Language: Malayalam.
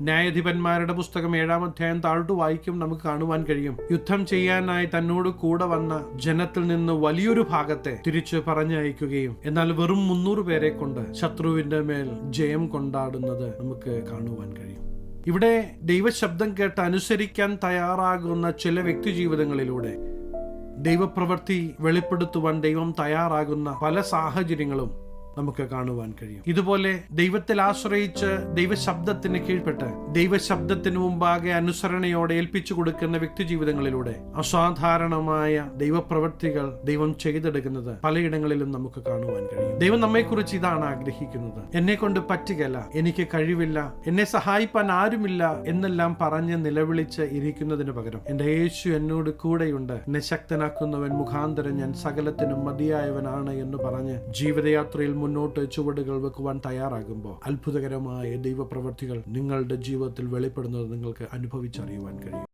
ന്യായാധിപന്മാരുടെ പുസ്തകം 7-ാം അധ്യായം താഴോട്ട് വായിക്കും നമുക്ക് കാണുവാൻ കഴിയും. യുദ്ധം ചെയ്യാനായി തന്നോട് കൂടെ വന്ന ജനത്തിൽ നിന്ന് വലിയൊരു ഭാഗത്തെ തിരിച്ച് പറഞ്ഞയക്കുകയും എന്നാൽ വെറും 300 പേരെ കൊണ്ട് ശത്രുവിന്റെ മേൽ ജയം കൊണ്ടാടുന്നത് നമുക്ക് കാണുവാൻ കഴിയും. ഇവിടെ ദൈവശബ്ദം കേട്ട് അനുസരിക്കാൻ തയ്യാറാകുന്ന ചില വ്യക്തി ജീവിതങ്ങളിലൂടെ ദൈവപ്രവൃത്തി വെളിപ്പെടുത്തുവാൻ ദൈവം തയ്യാറാകുന്ന പല സാഹചര്യങ്ങളും നമുക്ക് കാണുവാൻ കഴിയും. ഇതുപോലെ ദൈവത്തിൽ ആശ്രയിച്ച് ദൈവശബ്ദത്തിന് കീഴ്പ്പെട്ട് ദൈവശബ്ദത്തിന് മുമ്പാകെ അനുസരണയോടെ ഏൽപ്പിച്ചു കൊടുക്കുന്ന വ്യക്തി ജീവിതങ്ങളിലൂടെ അസാധാരണമായ ദൈവപ്രവൃത്തികൾ ദൈവം ചെയ്തെടുക്കുന്നത് പലയിടങ്ങളിലും നമുക്ക് കാണുവാൻ കഴിയും. ദൈവം നമ്മെക്കുറിച്ച് ഇതാണ് ആഗ്രഹിക്കുന്നത്. എന്നെ കൊണ്ട് പറ്റുകയില്ല, എനിക്ക് കഴിവില്ല, എന്നെ സഹായിപ്പാൻ ആരുമില്ല എന്നെല്ലാം പറഞ്ഞ് നിലവിളിച്ച് ഇരിക്കുന്നതിന് പകരം എന്റെ യേശു എന്നോട് കൂടെയുണ്ട്, എന്നെ ശക്തനാക്കുന്നവൻ മുഖാന്തരം ഞാൻ സകലത്തിനും മതിയായവനാണ് എന്ന് പറഞ്ഞ് ജീവിതയാത്രയിൽ മുന്നോട്ട് ചുവടുകൾ വെക്കുവാൻ തയ്യാറാകുമ്പോൾ അത്ഭുതകരമായ ദൈവപ്രവൃത്തികൾ നിങ്ങളുടെ ജീവിതത്തിൽ വെളിപ്പെടുന്നത് നിങ്ങൾക്ക് അനുഭവിച്ചറിയുവാൻ കഴിയും.